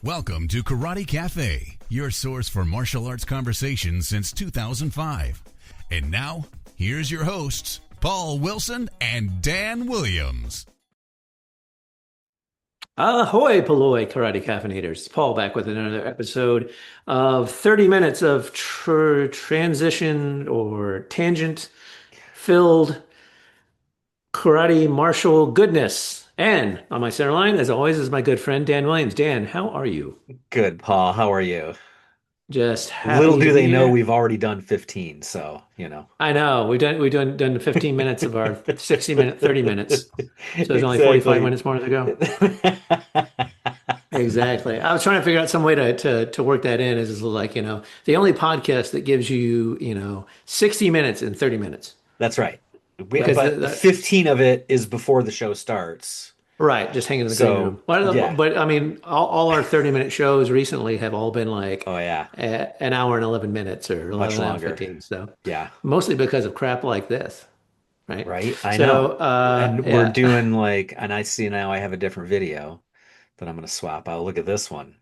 Welcome to Karate Cafe, your source for martial arts conversation since 2005. And now, here's your hosts, Paul Wilson and Dan Williams. Ahoy, Palloy, Karate Caffeinators. Paul back with another episode of 30 minutes of transition or tangent-filled karate martial goodness. And on my center line, as always, is my good friend Dan Williams. Dan, how are you? Good, Paul. How are you? Just Little happy to do be they know here. we've already done 15, so, you know. I know we've done 15 minutes of our 60-minute, 30 minutes. So there's only 45 Exactly. minutes more to go. Exactly. I was trying to figure out some way to work that in is like, the only podcast that gives you, 60 minutes and 30 minutes. That's right. Because But 15 of it is before the show starts. right, just hanging in the green So, room. But, yeah. but I mean, all our 30-minute shows recently have all been like Oh, yeah. an hour and 11 minutes or Much 11 and longer. 15. So Yeah. mostly because of crap like this, right? Right? I So, know. And we're yeah. doing and I see now I have a different video that I'm going to swap out. Look at this one.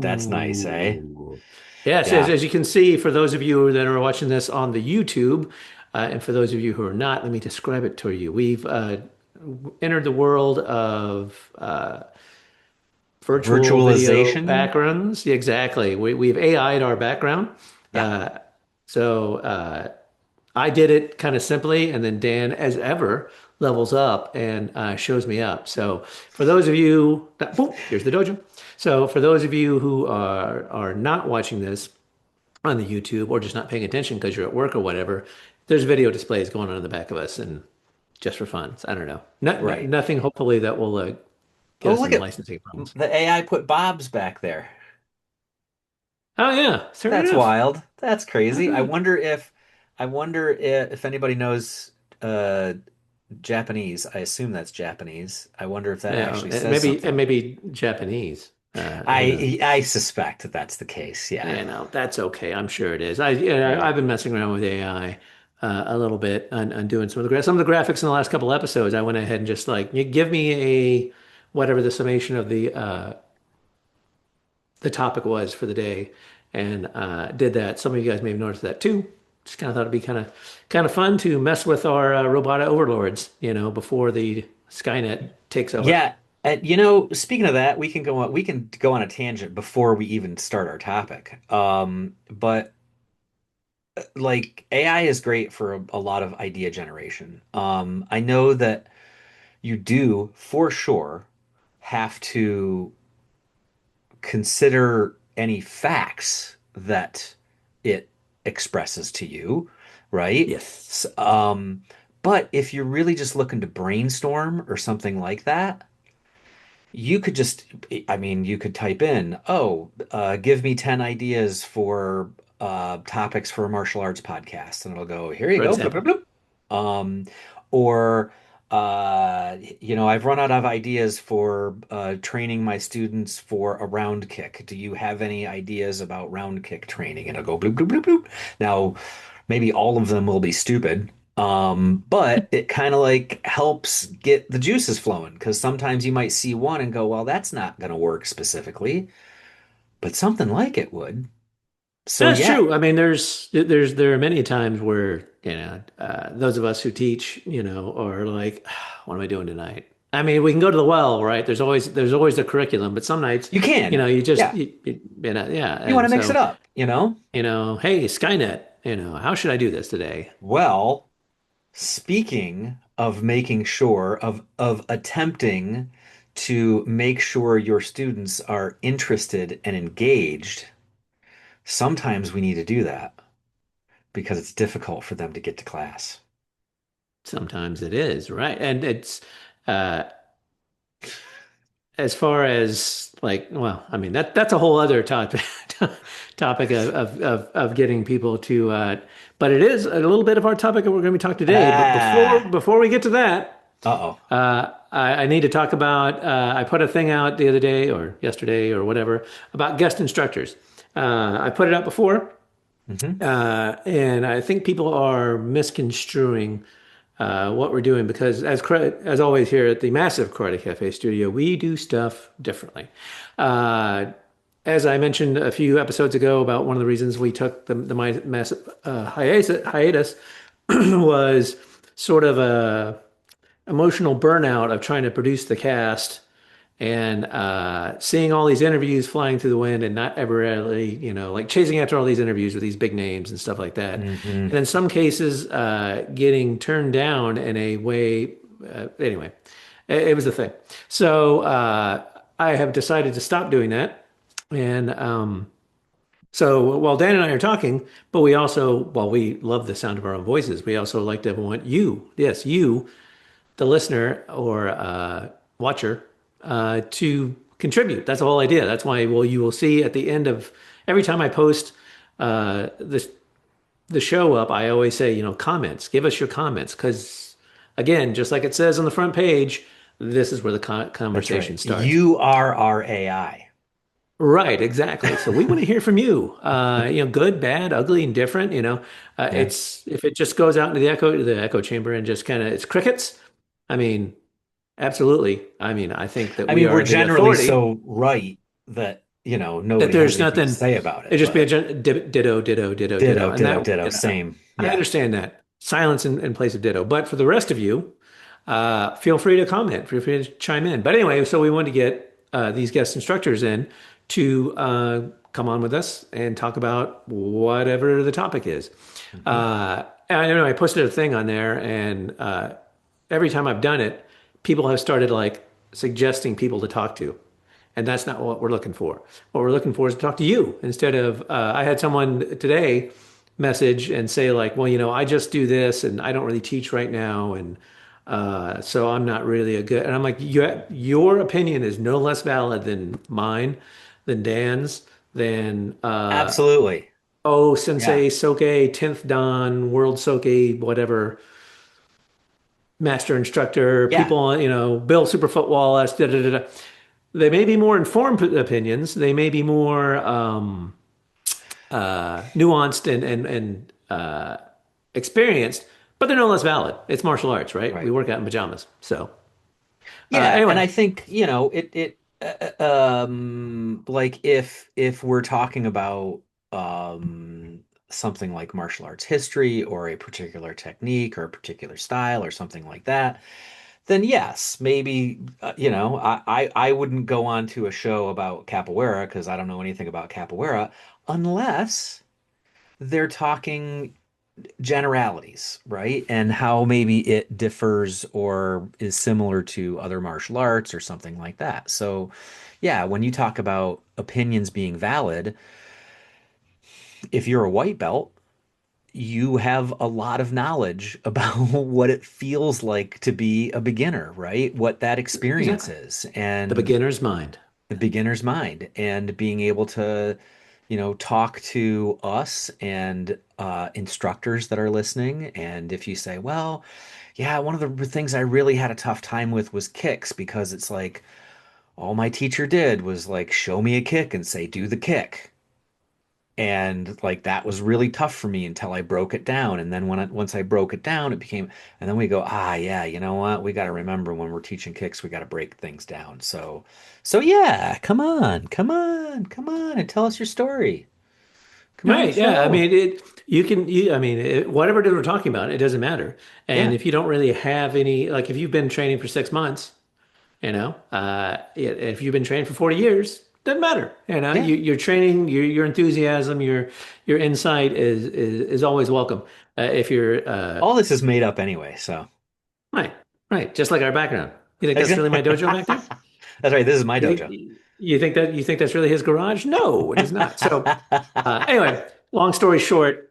That's nice, eh? Ooh. Yes, as, Yeah. as you can see, for those of you that are watching this on the YouTube, and for those of you who are not, let me describe it to you. We've entered the world of virtual video Virtualization. backgrounds. Yeah, exactly. We've AI'd our background. Yeah. Uh, so I did it kind of simply, and then Dan, as ever, levels up and shows me up. So for those of you, boom, here's the dojo. So for those of you who are not watching this on the YouTube or just not paying attention because you're at work or whatever, there's video displays going on in the back of us, and just for fun. So I don't know. Right. Nothing, hopefully, that will get Oh, us look into at licensing problems. the AI put Bob's back there. Oh yeah, fair That's enough. wild. That's crazy. I Okay. wonder if anybody knows uh Japanese. I assume that's Japanese. I wonder if that Yeah, actually and says maybe and something. maybe Japanese. Who knows? I suspect that that's the case. Yeah. That's okay. I'm sure it is. Yeah, Yeah. I've been messing around with AI a little bit on doing some of the graphics in the last couple episodes. I went ahead and just like you give me a whatever the summation of the topic was for the day, and did that. Some of you guys may have noticed that too. Just kind of thought it'd be kind of fun to mess with our robot overlords, before the Skynet takes over. Yeah. And speaking of that, we can go on a tangent before we even start our topic. But like AI is great for a lot of idea generation. I know that you do for sure have to consider any facts that it expresses to you, right? Yes. But if you're really just looking to brainstorm or something like that, you could just, I mean, you could type in, oh, give me 10 ideas for topics for a martial arts podcast. And it'll go, here you For go. Bloop, bloop, example. bloop. Or, I've run out of ideas for training my students for a round kick. Do you have any ideas about round kick training? And it'll go bloop, bloop, bloop, bloop. Now, maybe all of them will be stupid. But it kind of like helps get the juices flowing because sometimes you might see one and go, well, that's not going to work specifically, but something like it would. So That's yeah, true. I mean, there are many times where, those of us who teach, are like, what am I doing tonight? I mean, we can go to the well, right? There's always the curriculum, but some nights, you can. you just, Yeah, yeah. you want And to mix it so, up, you know? hey, Skynet, how should I do this today? Well, speaking of making sure of attempting to make sure your students are interested and engaged, sometimes we need to do that because it's difficult for them to get to class. Sometimes it is, right? And it's, uh, as far as like, well, I mean that's a whole other topic topic of getting people to but it is a little bit of our topic that we're going to be talking today. But before Ah, before we get to that, uh-oh. I need to talk about I put a thing out the other day or yesterday or whatever about guest instructors. I put it out before, Hmm. and I think people are misconstruing what we're doing because as always here at the massive Karate Cafe studio, we do stuff differently. Uh, as I mentioned a few episodes ago about one of the reasons we took the massive hiatus was sort of a emotional burnout of trying to produce the cast and seeing all these interviews flying through the wind and not ever really, like chasing after all these interviews with these big names and stuff like that. Hmm. And in some cases, getting turned down in a way, anyway, it was a thing. So I have decided to stop doing that. And so while Dan and I are talking, but we also, while we love the sound of our own voices, we also like to want you, yes, you, the listener or watcher, to contribute. That's the whole idea. That's why, well, you will see at the end of every time I post the show up, I always say, comments. Give us your comments because, again, just like it says on the front page, this is where the That's conversation right. starts. You are our AI. Right, exactly. So we want to hear from you. Good, bad, ugly, indifferent. Yeah. It's if it just goes out into the echo chamber and just kind of it's crickets. I mean, absolutely. I mean, I think that I we mean, we're are the generally authority. so right that, That nobody has there's anything to nothing. say about It it, just be a but ditto, ditto, ditto, ditto, ditto, and ditto, that ditto, same. I Yeah. understand that silence in place of ditto. But for the rest of you, feel free to comment. Feel free to chime in. But anyway, so we wanted to get these guest instructors in to come on with us and talk about whatever the topic is. Hmm. And I don't know. I posted a thing on there, and every time I've done it, people have started like suggesting people to talk to. And that's not what we're looking for. What we're looking for is to talk to you instead of, I had someone today message and say, like, well, I just do this and I don't really teach right now. And so I'm not really a good, and I'm like, your opinion is no less valid than mine, than Dan's, than, Absolutely. oh, Yeah. Sensei Soke, 10th Dan, World Soke, whatever, master instructor, Yeah. people, Bill Superfoot Wallace, da da da da. They may be more informed opinions. They may be more nuanced and experienced, but they're no less valid. It's martial arts, right? We Right. work out in pajamas. So Yeah, and anyway, I think, like if we're talking about something like martial arts history or a particular technique or a particular style or something like that, then yes, maybe I wouldn't go on to a show about capoeira because I don't know anything about capoeira unless they're talking generalities, right? And how maybe it differs or is similar to other martial arts or something like that. So, yeah, when you talk about opinions being valid, if you're a white belt, you have a lot of knowledge about what it feels like to be a beginner, right? What that experience exactly. is. The And beginner's mind. the beginner's mind and being able to, talk to us and instructors that are listening. And if you say, well, yeah, one of the things I really had a tough time with was kicks because it's like all my teacher did was like show me a kick and say, do the kick. And like that was really tough for me until I broke it down. And then once I broke it down, it became, and then we go, yeah, you know what? We got to remember when we're teaching kicks, we got to break things down. So yeah, come on, come on, come on, and tell us your story. Come on the Right. Yeah. I show. mean, I mean, whatever it is we're talking about, it doesn't matter. And Yeah, if you don't really have any, like if you've been training for 6 months, if you've been training for 40 years, doesn't matter. yeah. Your training, your enthusiasm, your insight is always welcome. If you're All this is made up anyway, so right, right, just like our background. You think that's really exactly. my dojo back there? That's right. This is my You dojo. think you think that's really his garage? No, it is not. So anyway, long story short,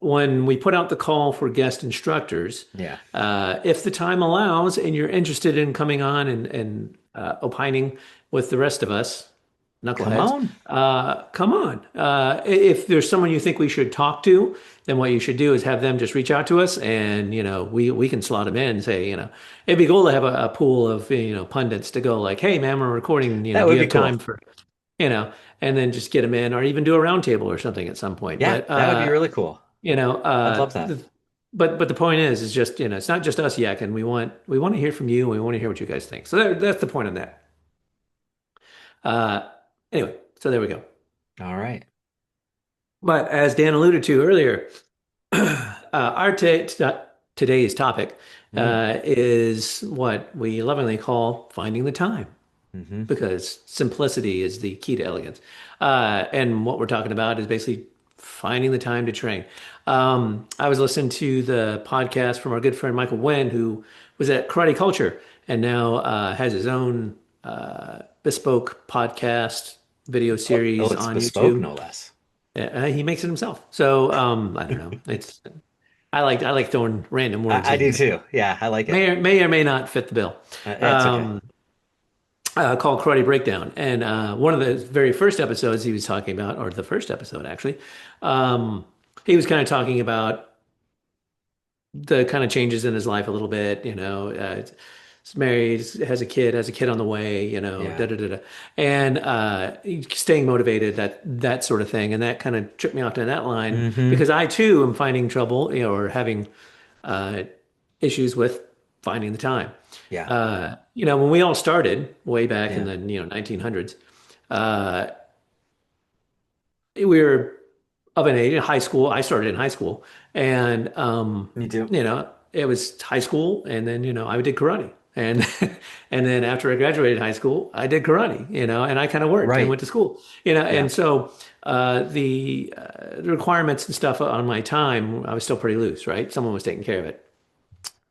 when we put out the call for guest instructors, Yeah. if the time allows and you're interested in coming on and opining with the rest of us, Come knuckleheads, on. come on. If there's someone you think we should talk to, then what you should do is have them just reach out to us, and we can slot them in and say, it'd be cool to have a pool of pundits to go like, hey man, we're recording. That Do would you be have cool. time for and then just get them in, or even do a roundtable or something at some point. Yeah, But that would be really cool. you know, I'd uh, love that. the, but the point is just, it's not just us yakking. We want to hear from you, and we want to hear what you guys think. So that's the point on that. Uh, anyway, so there we go. All right. But as Dan alluded to earlier, today's topic Mm. is what we lovingly call finding the time, Hmm. because simplicity is the key to elegance. And what we're talking about is basically finding the time to train. I was listening to the podcast from our good friend Michael Wen, who was at Karate Culture and now has his own bespoke podcast video Oh, series it's on bespoke, YouTube. no less. He makes it himself. So I don't know. I like throwing random words I in do that too. Yeah, I like it. may or may not fit the bill. It's okay. Um, called Karate Breakdown. And one of the very first episodes he was talking about, or the first episode actually, um, he was kind of talking about the kind of changes in his life a little bit. He's married, has a kid on the way. Yeah. Da da da da, and staying motivated, that sort of thing. And that kind of tripped me off to that line Hmm. because I too am finding trouble, or having uh, issues with finding the time. Yeah. When we all started way back in Yeah. the 1900s, uh, we were of an age in high school. I started in high school, and Me too. it was high school, and then I did karate, and and then after I graduated high school, I did karate, and I kind of worked and Right. went to school, Yeah. and so the requirements and stuff on my time, I was still pretty loose, right? Someone was taking care of it.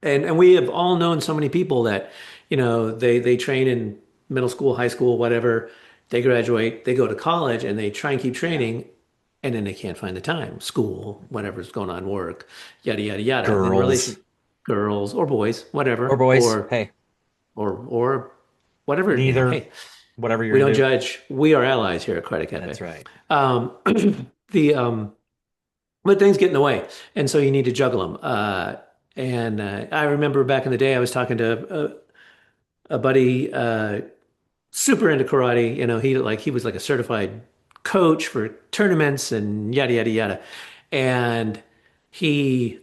And we have all known so many people that, they train in middle school, high school, whatever. They graduate, they go to college, and they try and keep Yeah. training, and then they can't find the time. School, whatever's going on, work, yada yada yada. And then Girls girls or boys, or whatever, boys. or Hey, or whatever. neither, Hey, whatever you're we don't into. judge. We are allies here at Credit Cafe. That's right. Um, the but things get in the way, and so you need to juggle them. And I remember back in the day, I was talking to a buddy, super into karate. He was like a certified coach for tournaments and yada yada yada, and he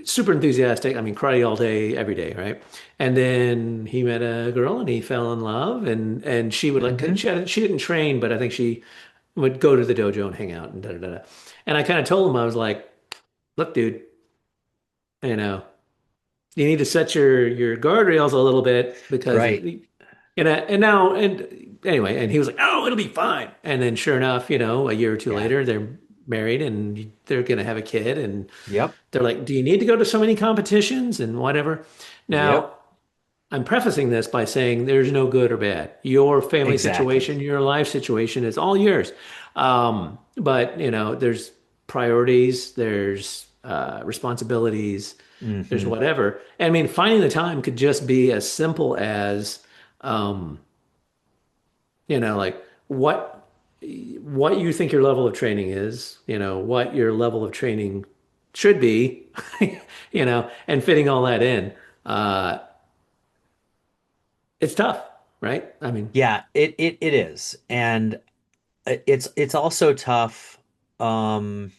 super enthusiastic. I mean, karate all day, every day, right? And then he met a girl and he fell in love, and she would like Hmm. she didn't train, but I think she would go to the dojo and hang out and da da da. Da. And I kind of told him, I was like, look, dude, you know, you need to set your guardrails a little bit because Right. and anyway, and he was like, oh, it'll be fine. And then sure enough, a year or two Yeah. later, they're married and they're gonna have a kid, and Yep. they're like, do you need to go to so many competitions and whatever? Now, Yep. I'm prefacing this by saying there's no good or bad. Your family Exactly. situation, your life situation is all yours. But there's priorities, there's responsibilities, there's Hmm. whatever. And I mean, finding the time could just be as simple as, um, like what you think your level of training is, what your level of training should be, and fitting all that in. Uh, it's tough, right? I mean, Yeah, it is. And it's also tough um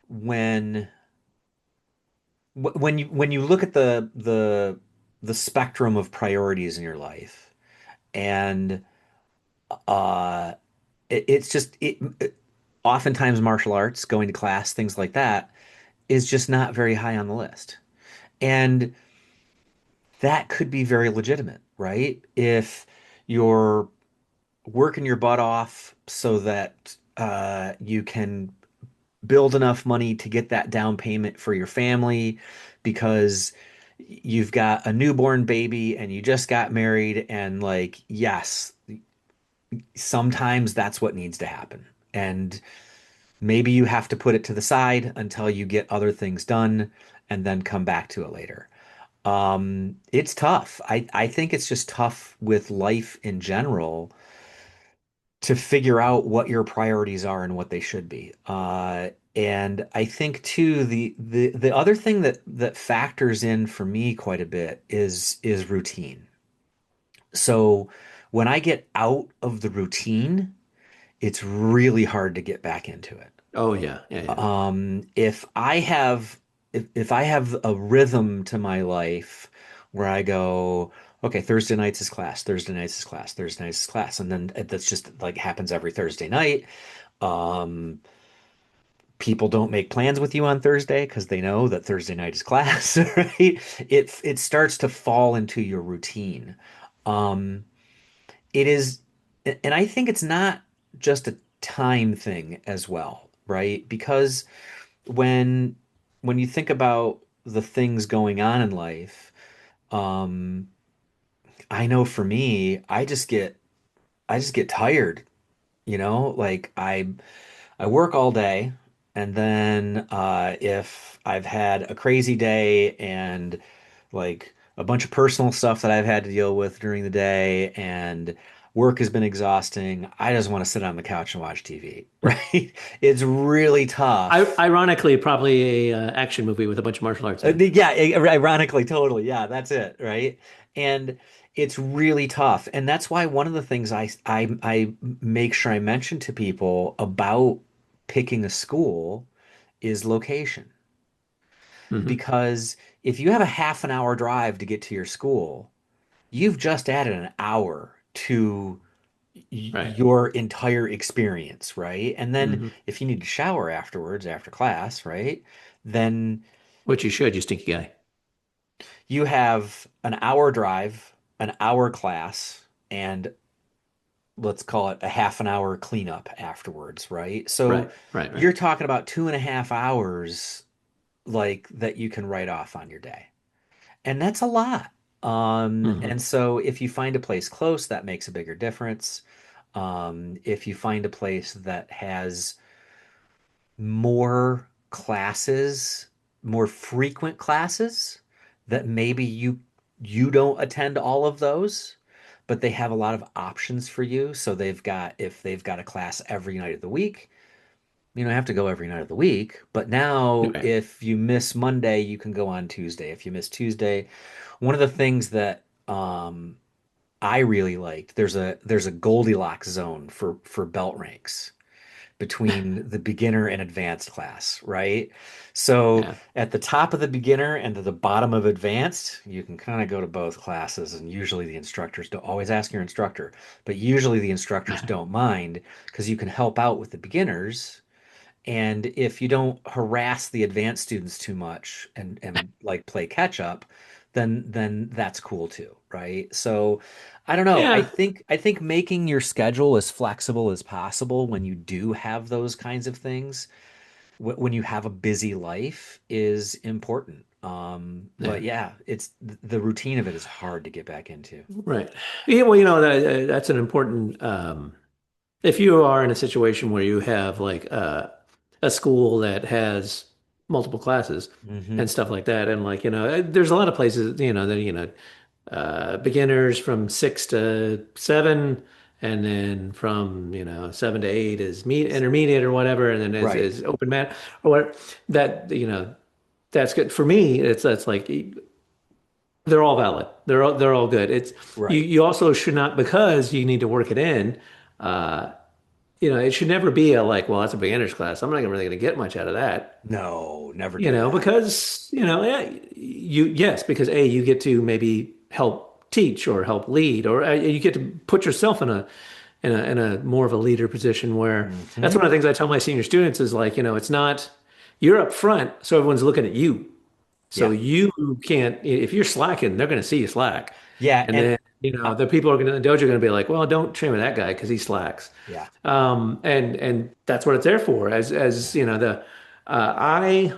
when when you look at the spectrum of priorities in your life and uh it's just oftentimes martial arts, going to class, things like that is just not very high on the list. And that could be very legitimate, right? If you're working your butt off so that you can build enough money to get that down payment for your family because you've got a newborn baby and you just got married, and like, yes, sometimes that's what needs to happen. And maybe you have to put it to the side until you get other things done and then come back to it later. It's tough. I think it's just tough with life in general to figure out what your priorities are and what they should be. And I think too, the other thing that factors in for me quite a bit is routine. So when I get out of the routine, it's really hard to get back into it. Oh yeah, yeah, yeah. If I have if I have a rhythm to my life where I go, okay, Thursday nights is class, Thursday nights is class, Thursday nights is class, and then that's just like happens every Thursday night. Um, People don't make plans with you on Thursday because they know that Thursday night is class, right? It starts to fall into your routine. Um, it is, and I think it's not just a time thing as well, right? Because when when you think about the things going on in life, um, I know for me, I just get tired, you know? Like I work all day, and then if I've had a crazy day and like a bunch of personal stuff that I've had to deal with during the day and work has been exhausting, I just want to sit on the couch and watch TV, right? It's really tough. Ironically, probably a action movie with a bunch of martial arts in it. Yeah, ironically, totally. Yeah, that's it, right? And it's really tough. And that's why one of the things I make sure I mention to people about picking a school is location. Hmm. Because if you have a half an hour drive to get to your school, you've just added an hour to Right. your entire experience, right? And then Hmm. if you need to shower afterwards, after class, right? Then Which you should, you stinky guy. you have an hour drive, an hour class, and let's call it a half an hour cleanup afterwards, right? So Right. Right. Right. you're talking about 2.5 hours like that you can write off on your day. And that's a lot. Hmm. And so if you find a place close, that makes a bigger difference. If you find a place that has more classes, more frequent classes that maybe you don't attend all of those, but they have a lot of options for you. So they've got if they've got a class every night of the week, you don't have to go every night of the week. But now Right. if you miss Monday, you can go on Tuesday. If you miss Tuesday, one of the things that I really liked, there's a Goldilocks zone for belt ranks between the beginner and advanced class, right? So Yeah. at the top of the beginner and to the bottom of advanced, you can kind of go to both classes. And usually the instructors don't always ask your instructor, but usually the instructors don't mind because you can help out with the beginners. And if you don't harass the advanced students too much and like play catch up, then that's cool too, right? So I don't know. Yeah. I think making your schedule as flexible as possible when you do have those kinds of things, when you have a busy life is important. Yeah. But yeah, it's the routine of it is hard to get back into. Right. Yeah. Well, that's an important. If you are in a situation where you have like a school that has multiple classes Hmm. and stuff like that, and like there's a lot of places that beginners from 6 to 7, and then from 7 to 8 is meet intermediate or whatever, and then Right. is open mat or whatever. That that's good for me. It's that's like they're all valid. They're all good. It's Right. you also should not, because you need to work it in. Uh, it should never be a like, well, that's a beginner's class. I'm not really going to get much out of that. No, never do that. Because yeah, yes, because you get to maybe help teach or help lead, or you get to put yourself in a more of a leader position, where that's Hmm. one of the things I tell my senior students is like, it's not you're up front, so everyone's looking at you. So Yeah. you can't, if you're slacking, they're going to see you slack. Yeah. And And then, the people are going to, the dojo are going to be like, well, don't train with that guy because he slacks. yeah. And that's what it's there for. As I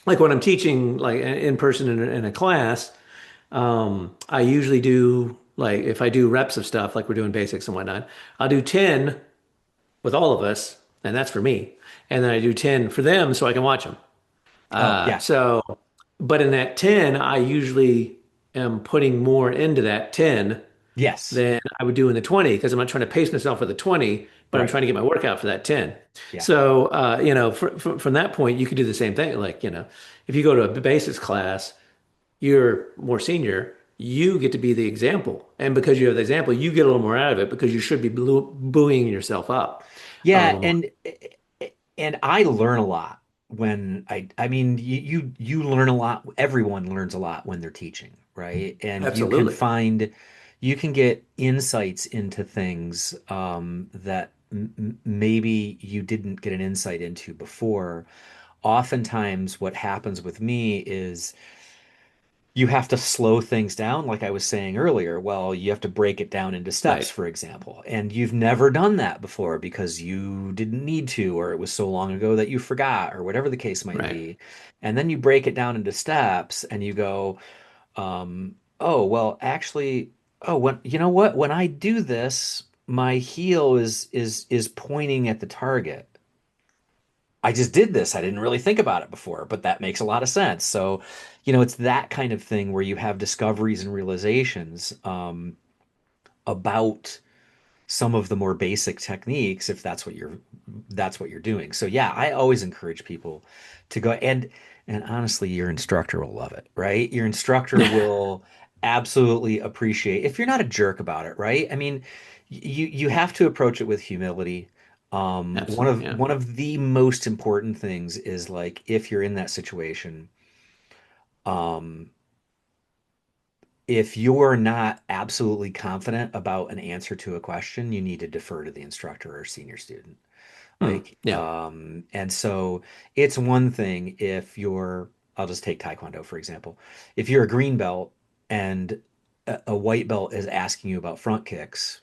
like when I'm teaching like in person in a class, I usually do like if I do reps of stuff like we're doing basics and whatnot, I'll do 10 with all of us, and that's for me. And then I do 10 for them so I can watch them. Oh, yeah. So, but in that 10, I usually am putting more into that 10 Yes. than I would do in the 20, because I'm not trying to pace myself for the 20, but I'm Right. trying to get my workout for that 10. Yeah. So, from that point, you could do the same thing. Like, if you go to a basics class, you're more senior, you get to be the example. And because you have the example, you get a little more out of it because you should be buoying yourself up. Yeah, and I learn a lot when I mean you learn a lot. Everyone learns a lot when they're teaching, right? And Absolutely. you can get insights into things that maybe you didn't get an insight into before. Oftentimes, what happens with me is you have to slow things down, like I was saying earlier. Well, you have to break it down into steps, Right. for example. And you've never done that before because you didn't need to, or it was so long ago that you forgot, or whatever the case might Right. be. And then you break it down into steps and you go, oh, well, actually, oh, when you know what? When I do this, my heel is pointing at the target. I just did this. I didn't really think about it before, but that makes a lot of sense. So, it's that kind of thing where you have discoveries and realizations about some of the more basic techniques, if that's what you're doing. So yeah, I always encourage people to go and honestly, your instructor will love it, right? Your instructor will absolutely appreciate if you're not a jerk about it, right? I mean, you have to approach it with humility. One Absolutely. of Yeah. one of the most important things is like if you're in that situation, um, if you're not absolutely confident about an answer to a question, you need to defer to the instructor or senior student. Hmm. Like, Yeah. and so it's one thing if I'll just take Taekwondo, for example. If you're a green belt and a white belt is asking you about front kicks,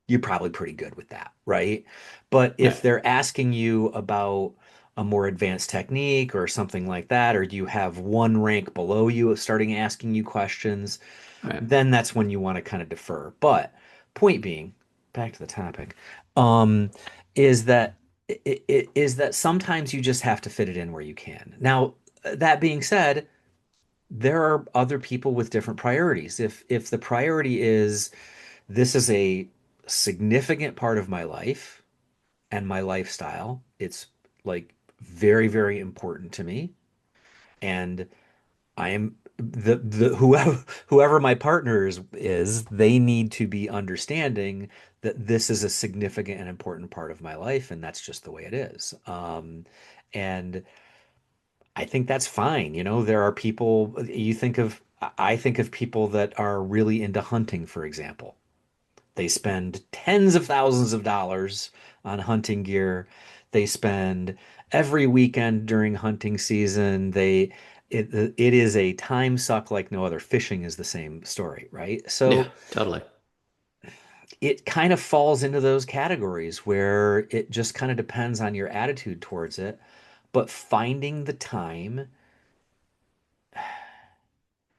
you're probably pretty good with that, right? But if Right. they're asking you about a more advanced technique or something like that, or you have one rank below you starting asking you questions, Right. then that's when you want to kind of defer. But point being, back to the topic, um, is that is that sometimes you just have to fit it in where you can. Now, that being said, there are other people with different priorities. If the priority is this is a significant part of my life and my lifestyle, it's like very, very important to me, and I am the whoever my partner is, they need to be understanding that this is a significant and important part of my life, and that's just the way it is. And I think that's fine. There are people I think of people that are really into hunting, for example. They spend tens of thousands of dollars on hunting gear. They spend every weekend during hunting season. It is a time suck like no other. Fishing is the same story, right? Yeah. So Totally. it kind of falls into those categories where it just kind of depends on your attitude towards it. But finding the time,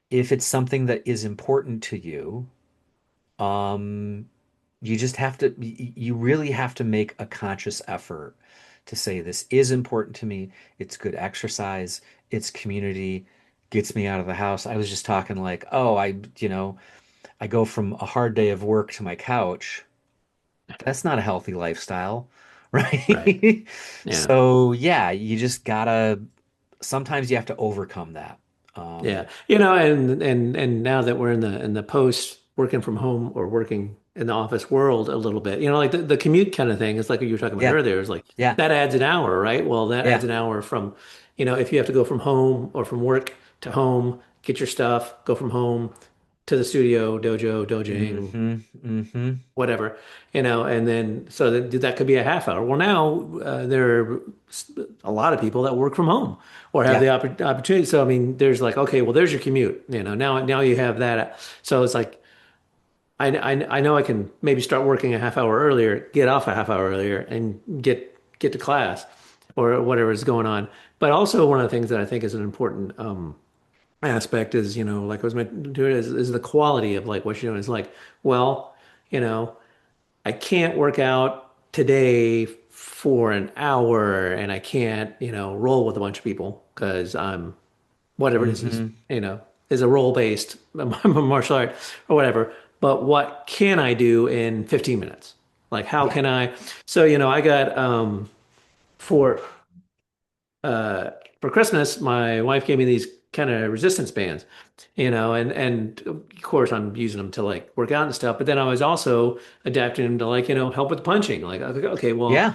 if it's something that is important to you, um, you just have to, you really have to make a conscious effort to say, this is important to me. It's good exercise. It's community, gets me out of the house. I was just talking like, oh, I go from a hard day of work to my couch. That's not a healthy lifestyle, Right. right? Yeah. So yeah, you just gotta, sometimes you have to overcome that. Yeah. Um, And now that we're in the post working from home or working in the office world a little bit, like the commute kind of thing is like what you were talking about yeah, earlier, is like yeah, that adds an hour, right? Well, that adds yeah. an hour from, if you have to go from home or from work to home, get your stuff, go from home to the studio, dojo, dojang, Hmm. Hmm. whatever, and then so that could be a half hour. Well, now there are a lot of people that work from home or have the Yeah. opportunity. So I mean, there's like, okay, well, there's your commute. Now you have that. So it's like I know I can maybe start working a half hour earlier, get off a half hour earlier, and get to class or whatever is going on. But also one of the things that I think is an important aspect is, like I was meant to do it is the quality of like what you're doing. Is like, well, you know. I can't work out today for an hour and I can't, roll with a bunch of people because I'm whatever it is, Hmm. is a role based martial art or whatever. But what can I do in 15 minutes? Like how Yeah. can I? So, I got for uh for Christmas, my wife gave me these kind of resistance bands, and of course I'm using them to like work out and stuff. But then I was also adapting them to like, help with punching. Like, okay, well, Yeah.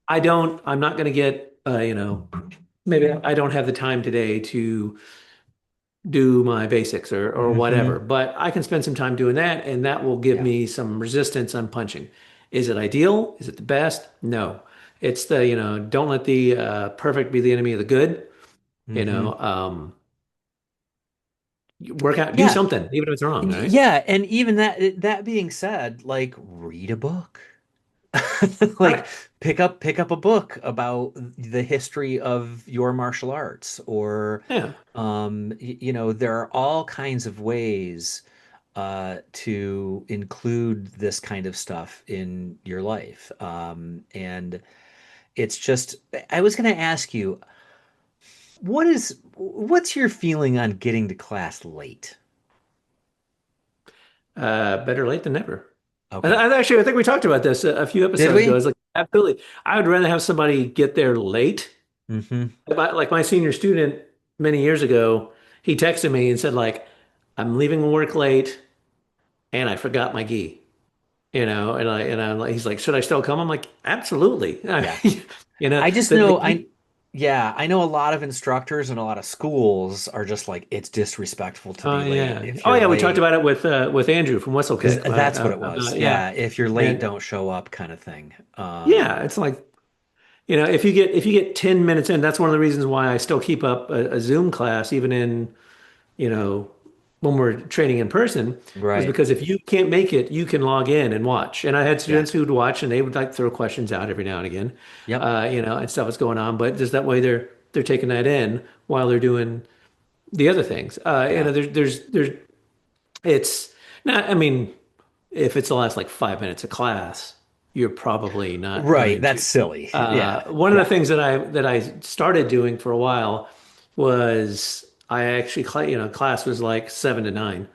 I'm not going to get, maybe I don't have the time today to do my basics or whatever, Hmm. but I can spend some time doing that, and that will give Yeah. me some resistance on punching. Is it ideal? Is it the best? No. It's don't let the perfect be the enemy of the good. You Hmm. know, work out, do Yeah. something, even if it's wrong, right? Yeah. And even that being said, like read a book. Like Right. pick up a book about the history of your martial arts or Yeah. there are all kinds of ways to include this kind of stuff in your life. And it's just I was going to ask you, what's your feeling on getting to class late? Better late than never. Okay. Actually, I think we talked about this a few Did episodes ago. we? It's like, absolutely. I would rather have somebody get there late. Hmm. Like my senior student many years ago, he texted me and said like, I'm leaving work late and I forgot my gi, and I'm like, he's like, should I still come? I'm like, absolutely. I Yeah. mean, I just the know gi. yeah, I know a lot of instructors and a lot of schools are just like it's disrespectful to Oh be late. yeah. If Oh you're yeah. We talked late, about it with Andrew from is Whistlekick. that's what it was. Yeah. Yeah, if you're late, And don't show up kind of thing. yeah, it's like, if you get 10 minutes in, that's one of the reasons why I still keep up a Zoom class, even in, you know, when we're training in person, is Right. because if you can't make it, you can log in and watch. And I had Yeah. students who would watch and they would like throw questions out every now and again, Yep. and stuff that's going on. But just that way they're taking that in while they're doing the other things. Yeah. There's it's not, I mean, if it's the last like 5 minutes of class, you're probably not Right. going That's to. silly. Yeah. One of the Yeah. things that I started doing for a while was I actually, class was like 7 to 9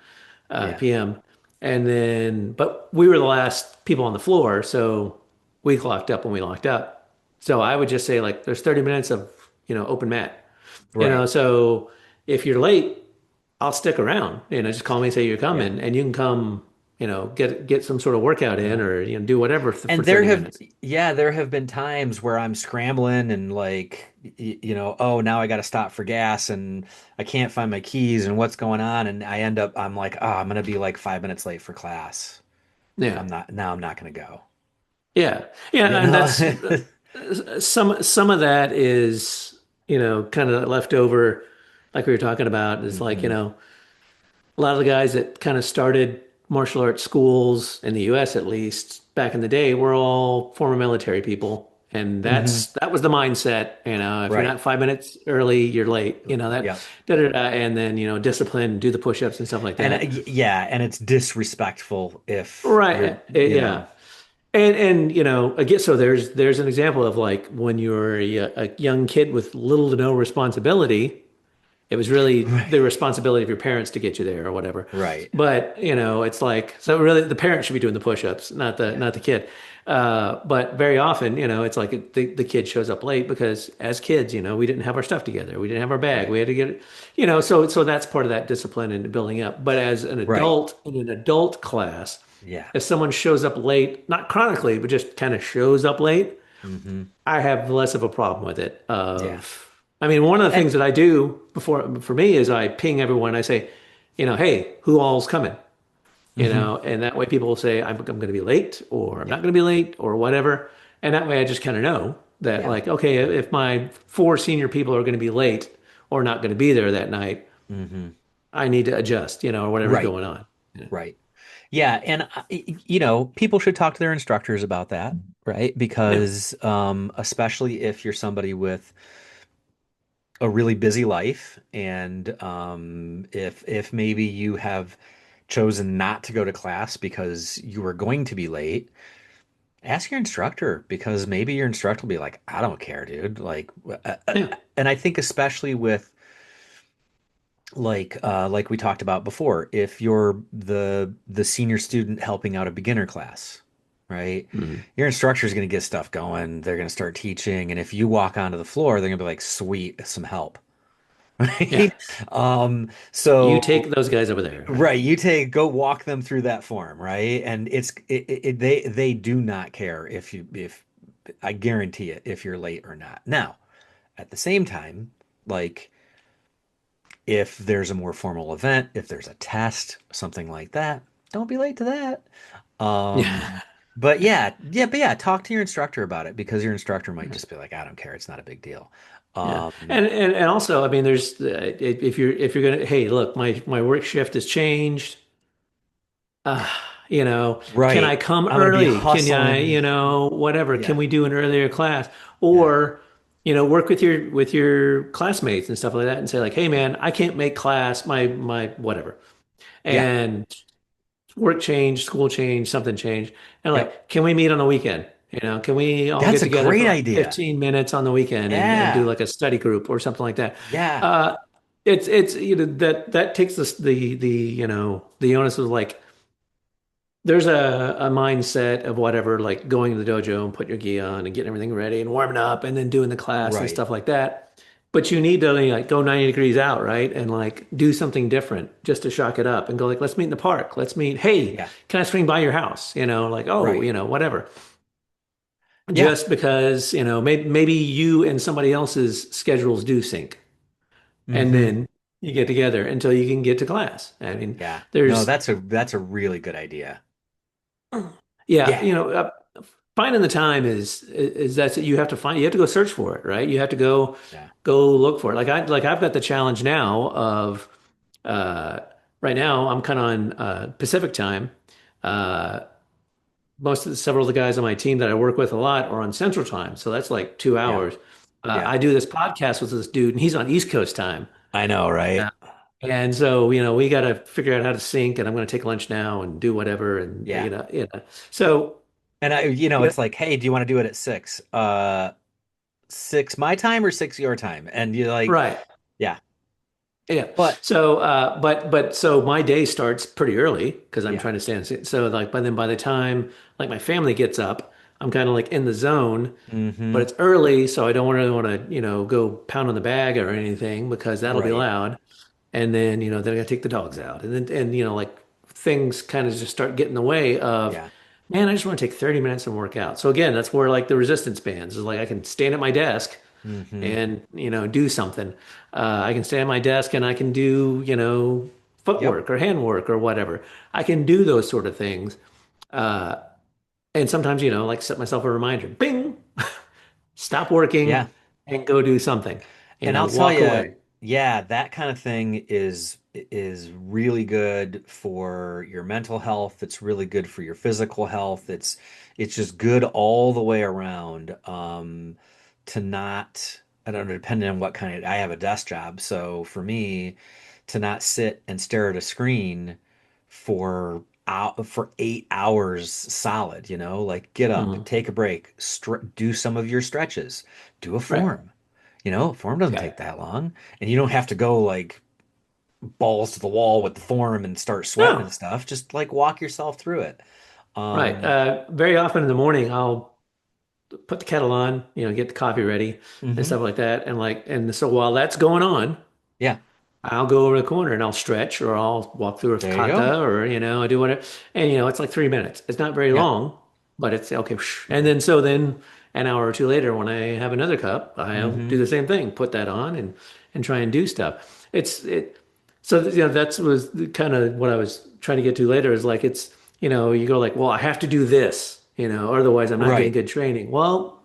Yeah. p.m. And then, but we were the last people on the floor, so we locked up when we locked up. So I would just say like, there's 30 minutes of, open mat. Right. So if you're late, I'll stick around. Just call me and say you're Yeah. coming, and you can come. Get some sort of workout in, Yeah. or do whatever for And 30 minutes. there have been times where I'm scrambling and like, oh, now I got to stop for gas and I can't find my keys and what's going on. And I'm like, oh, I'm going to be like 5 minutes late for class. Yeah, I'm not going to go. yeah, yeah, You and know? that's some of that is kind of leftover, like we were talking about. Is like Hmm. a lot of the guys that kind of started martial arts schools in the U.S. at least back in the day were all former military people, and Hmm. that was the mindset. If you're Right. not 5 minutes early, you're late. That Yeah. da da da, and then discipline, do the push-ups and stuff like And that. yeah, and it's disrespectful if you're, Right? Yeah. And again, so there's an example of like when you're a young kid with little to no responsibility. It was really right, the responsibility of your parents to get you there or whatever. right. But, it's like, so really the parent should be doing the push-ups, not the kid. But very often, it's like the kid shows up late because as kids, we didn't have our stuff together. We didn't have our bag. Right. We had to get it, so that's part of that discipline and building up. But as an Right. adult in an adult class, Yeah. if someone shows up late, not chronically, but just kind of shows up late, Hmm. I have less of a problem with it. Yeah. I mean, one of the And things that I do for me is I ping everyone. I say, hey, who all's coming? hmm. And that way people will say, I'm going to be late or I'm Yeah. not going to be late or whatever. And that way I just kind of know that Yeah. like, okay, if my four senior people are going to be late or not going to be there that night, Hmm. I need to adjust, or whatever's Right. going on. Right. Yeah, and people should talk to their instructors about that, right? Yeah. Because especially if you're somebody with a really busy life, and if maybe you have chosen not to go to class because you were going to be late, ask your instructor because maybe your instructor will be like, I don't care, dude. Like, Yeah. and I think especially with like we talked about before, if you're the senior student helping out a beginner class, right? Mhm. Your instructor is going to get stuff going. They're going to start teaching, and if you walk onto the floor, they're going to be like, "Sweet, some help." Yeah. right? You take So those guys over there, right? right, go walk them through that form, right? And they do not care if I guarantee it if you're late or not. Now, at the same time, like if there's a more formal event, if there's a test, something like that, don't be late to that. Yeah. But yeah, talk to your instructor about it because your instructor might just be like, I don't care, it's not a big deal. Yeah, Um, and also, I mean, there's if you're gonna, hey, look, my work shift has changed. Uh, can I right. come I'm gonna be early? Can I, hustling. whatever? Can Yeah, we do an earlier class? yeah, Or, work with your classmates and stuff like that, and say like, hey, man, I can't make class, my whatever, yeah, and work changed, school changed, something changed, and yep. like, can we meet on the weekend? Can we all That's get a together for great like idea. 15 minutes on the weekend and do Yeah, like a study group or something like that? yeah, Uh, it's that takes this the onus of like there's a mindset of whatever, like going to the dojo and putting your gi on and getting everything ready and warming up and then doing the class and right, stuff like that. But you need to like go 90 degrees out, right? And like do something different just to shock it up and go like, let's meet in the park. Let's meet. Hey, yeah, can I swing by your house? Like, oh, right, whatever. yeah, Just because, maybe you and somebody else's schedules do sync. And mm-hmm, then you get together until you can get to class. I mean, yeah. No, there's that's a really good idea. Yeah, Yeah, finding the time is that's you have to find you have to go search for it, right? You have to yeah, go look for it. I've got the challenge now of uh right now I'm kind of on Pacific time. Uh several of the guys on my team that I work with a lot are on Central time, so that's like two yeah, hours. yeah. I do this podcast with this dude, and he's on East Coast time. I know, right? Yeah. And so, we got to figure out how to sync, and I'm going to take lunch now and do whatever, and Yeah. So. And it's like, hey, do you want to do it at 6? 6 my time or 6 your time? And you're like, Right. yeah, Yeah. but So, so my day starts pretty early because I'm yeah, trying to stand. So, like, by the time like my family gets up, I'm kind of like in the zone, but mm-hmm, it's early, so I don't really want to, go pound on the bag or anything because that'll be right, loud. And then, then I gotta take the dogs out, and like things kind of just start getting in the way of, yeah, man, I just want to take 30 minutes and work out. So again, that's where like the resistance bands is like I can stand at my desk mm-hmm, and do something. I can stay at my desk and I can do yep, footwork or handwork or whatever. I can do those sort of things. Uh, and sometimes like set myself a reminder. Bing, stop working yeah. and go do something. And I'll tell Walk you, away. yeah, that kind of thing is really good for your mental health. It's really good for your physical health. It's just good all the way around. To not, I don't know, depending on what kind of, I have a desk job, so for me, to not sit and stare at a screen for 8 hours solid, like get up, Mhm. take a break, do some of your stretches, do a Right. form. Form doesn't Yeah. take that long. And you don't have to go like balls to the wall with the form and start sweating and No. stuff. Just like walk yourself through it. Right. Um, Very often in the morning, I'll put the kettle on, get the coffee ready and mhm. stuff like that. And so while that's going on, Yeah, I'll go over the corner and I'll stretch or I'll walk through a there you go. kata or, I do whatever. And, it's like 3 minutes. It's not very Yeah. long, but it's okay. And then an hour or two later, when I have another cup, I'll do Hmm. the same thing, put that on and try and do stuff. So, that's was kind of what I was trying to get to later is like, you go like, well, I have to do this, otherwise I'm not getting Right. good training. Well,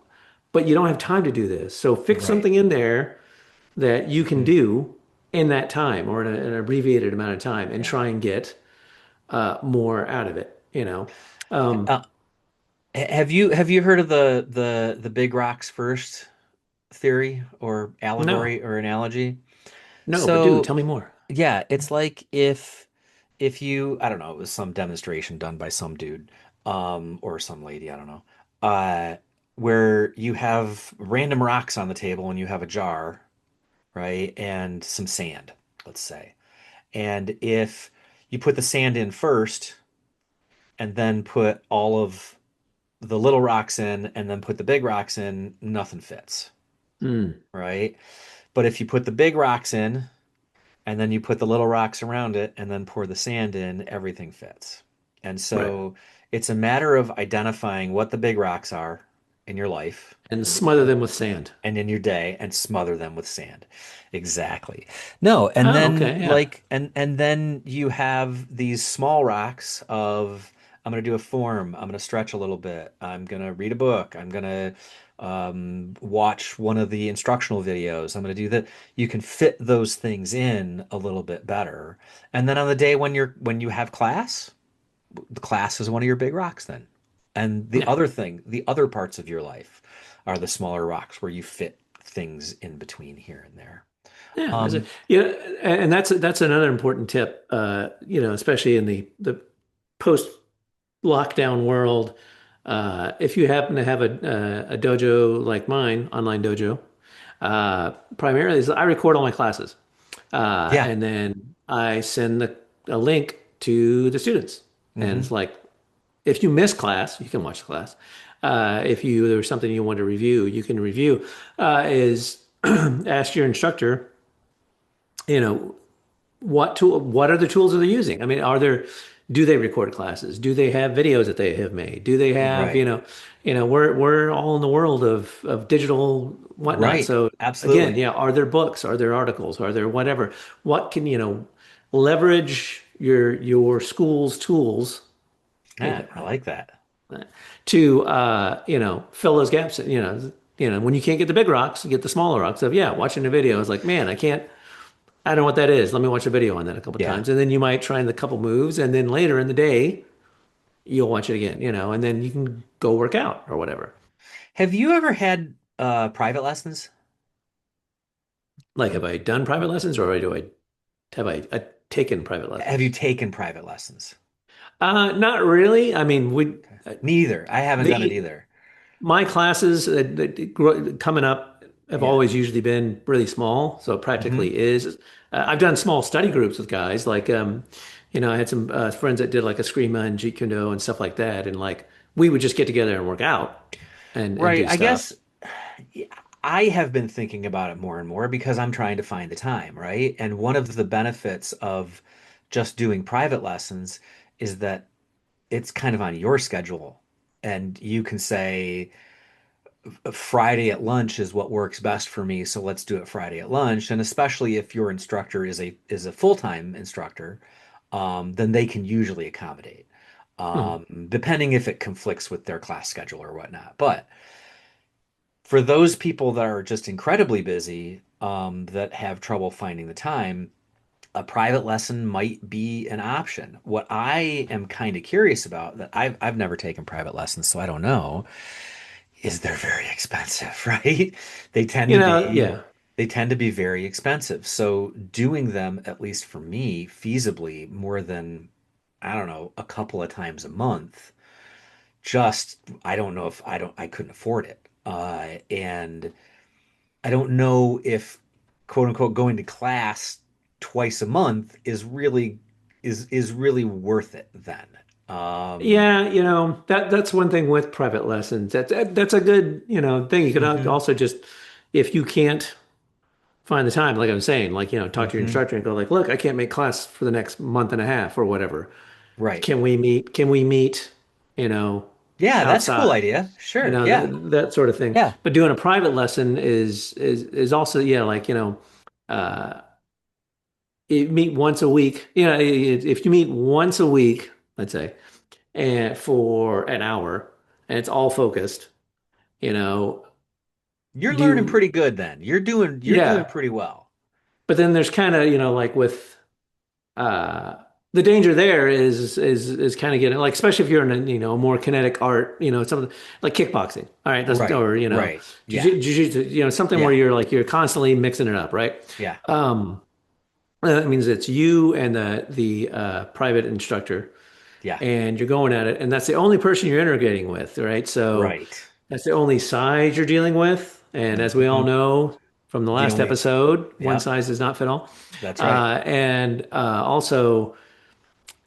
but you don't have time to do this. So fix Right. something in there that you can Mm, do in that time or in an abbreviated amount of time and yeah. try and get more out of it. Um, Uh, have you heard of the big rocks first theory or no, allegory or analogy? no, but dude, So tell me more. yeah, it's like if you, I don't know, it was some demonstration done by some dude, or some lady, I don't know, uh, where you have random rocks on the table and you have a jar, right, and some sand, let's say. And if you put the sand in first and then put all of the little rocks in and then put the big rocks in, nothing fits, Hmm. right? But if you put the big rocks in and then you put the little rocks around it and then pour the sand in, everything fits. And Right. so it's a matter of identifying what the big rocks are in your life And smother them with sand. and in your day and smother them with sand. Exactly. No, and Oh, then okay. Yeah. like and then you have these small rocks of I'm going to do a form, I'm going to stretch a little bit, I'm going to read a book, I'm going to watch one of the instructional videos, I'm going to do that. You can fit those things in a little bit better. And then on the day when you have class, the class is one of your big rocks then. And the Yeah. other thing, the other parts of your life are the smaller rocks where you fit things in between here and there. Yeah. Um, Yeah. And that's another important tip, especially in the post lockdown world. If you happen to have a dojo like mine, online dojo, primarily is I record all my classes. yeah. And then I send a link to the students. And Hmm. it's like, if you miss class, you can watch the class. If there was something you want to review, you can review. Is ask your instructor, you know, what are the tools that they're using? I mean, do they record classes? Do they have videos that they have made? Do they have, Right. we're all in the world of digital whatnot. Right. So again, Absolutely. yeah, are there books? Are there articles? Are there whatever? What can, leverage your school's tools I get Yeah, that I right. like that. To fill those gaps, when you can't get the big rocks, you get the smaller rocks. So yeah, watching the video is like, man, I don't know what that is. Let me watch a video on that a couple Yeah. times. And then you might try the couple moves. And then later in the day, you'll watch it again, and then you can go work out or whatever. Have you ever had private lessons? Like, have I done private lessons or have I taken private Have you lessons? taken private lessons? Not really. I mean, Okay. Neither. I haven't done it the either. my classes coming up have Yeah. always usually been really small, so it Hmm. practically is. I've done small study groups with guys, like I had some friends that did like a Eskrima and Jeet Kune Do and stuff like that, and like we would just get together and work out and Right. do I stuff. guess I have been thinking about it more and more because I'm trying to find the time, right? And one of the benefits of just doing private lessons is that it's kind of on your schedule. And you can say, Friday at lunch is what works best for me, so let's do it Friday at lunch. And especially if your instructor is a full-time instructor, then they can usually accommodate, Hmm. depending if it conflicts with their class schedule or whatnot. But for those people that are just incredibly busy, that have trouble finding the time, a private lesson might be an option. What I am kind of curious about, that I've never taken private lessons, so I don't know, is they're very expensive, right? They tend to be Yeah. they tend to be very expensive. So doing them, at least for me, feasibly more than, I don't know, a couple of times a month, just I don't know if I couldn't afford it. And I don't know if quote unquote going to class twice a month is really worth it then. Um, Yeah, that's one thing with private lessons. That's a good, thing. You could mhm, also just, if you can't find the time, like I'm saying, like, talk to your mhm. instructor and go like, look, I can't make class for the next month and a half or whatever. Right. Can we meet, you know, Yeah, that's a cool outside, idea. Sure. that Yeah. that sort of thing. Yeah. But doing a private lesson is also, yeah, like, uh, you meet once a week. If you meet once a week, let's say, and for an hour, and it's all focused, you know, You're do learning you, pretty good then. You're doing yeah. pretty well. But then there's kind of, like with uh the danger there is kind of getting like, especially if you're in a a more kinetic art, something like kickboxing, all right, that's, Right. or Right. Yeah. jiu-jitsu, something where Yeah. you're constantly mixing it up, right? Yeah. um that means it's you and the private instructor, Yeah. and you're going at it, and that's the only person you're integrating with, right? So Right. that's the only size you're dealing with, and as we all Mhm. know from the The last only episode, one Yep, size does not fit all. that's right. And also,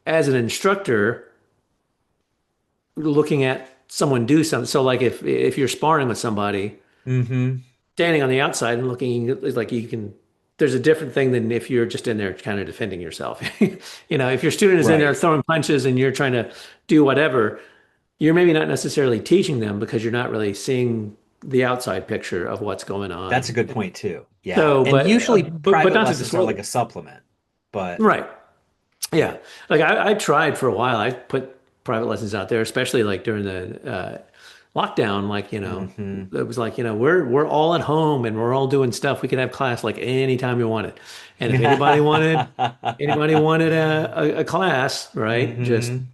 as an instructor, looking at someone do something. So, like if you're sparring with somebody, Hmm. standing on the outside and looking, like you can. there's a different thing than if you're just in there kind of defending yourself. If your student is in there Right. throwing punches and you're trying to do whatever, you're maybe not necessarily teaching them because you're not really seeing the outside picture of what's going That's a on. good point too. Yeah. So, And usually but private not to lessons are like dissuade. a supplement. But Right. Yeah. Like I tried for a while. I put private lessons out there, especially like during the lockdown. Like, hmm it was like, we're all at home and we're all doing stuff. We could have class like anytime we wanted. And if anybody wanted a class, right? Just, hmm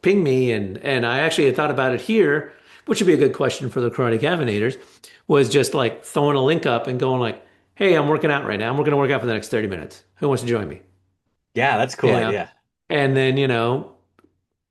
ping me. And I actually had thought about it here, which would be a good question for the karate cavinators, was just like throwing a link up and going like, hey, I'm working out right now. We're going to work out for the next 30 minutes. Who wants to join me? Yeah, that's a cool You know, idea. and then,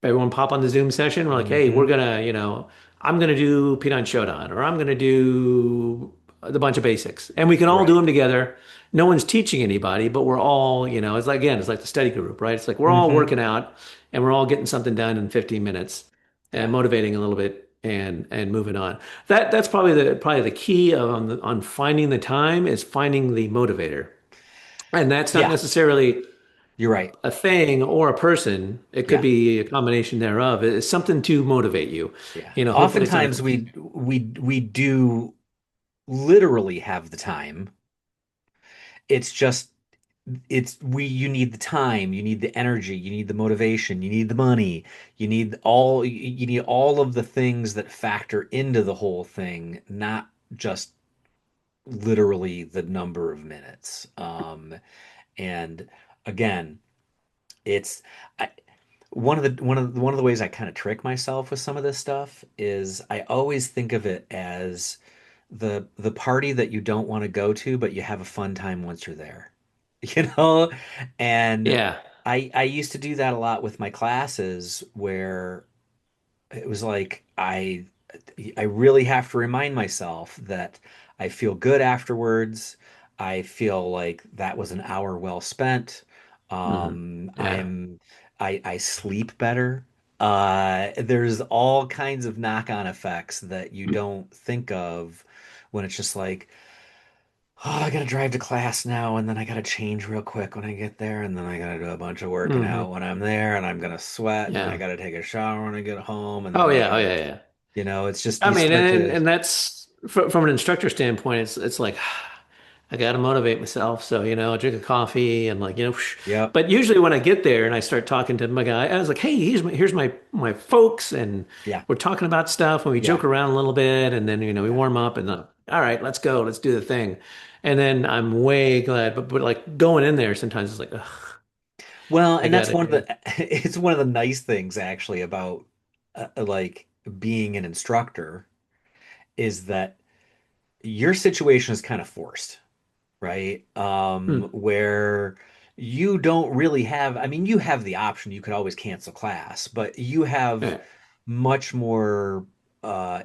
everyone pop on the Zoom session. We're like, hey, we're hmm gonna, I'm gonna do Peanut Shodan, or I'm gonna do the bunch of basics, and we can all do Right. them together. No one's teaching anybody, but we're all, it's like again, it's like the study group, right? It's like we're all hmm working out, and we're all getting something done in 15 minutes, Yeah. and motivating a little bit, and moving on. That's probably the key on finding the time is finding the motivator, and that's not Yeah, necessarily you're right. a thing or a person. It could Yeah. be a combination thereof. It's something to motivate you. Yeah. Hopefully it's not a Oftentimes computer. we do literally have the time. It's just it's we you need the time, you need the energy, you need the motivation, you need the money, you need all of the things that factor into the whole thing, not just literally the number of minutes. And again, it's I, one of the ways I kind of trick myself with some of this stuff is I always think of it as the party that you don't want to go to, but you have a fun time once you're there. You know? And Yeah. I used to do that a lot with my classes where it was like I really have to remind myself that I feel good afterwards. I feel like that was an hour well spent. Hmm. Um, Yeah. I'm I sleep better. There's all kinds of knock-on effects that you don't think of when it's just like, oh, I gotta drive to class now, and then I gotta change real quick when I get there, and then I gotta do a bunch of working Hmm. out when I'm there, and I'm gonna sweat, and then I Yeah. gotta take a shower when I get home, and Oh then I yeah. Oh gotta, yeah. Yeah. it's just I you mean, start and to, and that's from an instructor standpoint. It's like I got to motivate myself. So I drink a coffee and like yep, But usually when I get there and I start talking to my guy, I was like, hey, here's my folks, and yeah, we're talking about stuff and we yeah. joke around a little bit, and then we Yeah. warm up and all right, let's go, let's do the thing, and then I'm way glad. But like going in there sometimes it's like, ugh, Well, I and got that's one of it. the it's one of the nice things actually about like being an instructor is that your situation is kind of forced, right? Hmm. Where you don't really have, I mean, you have the option, you could always cancel class, but you have Yeah. much more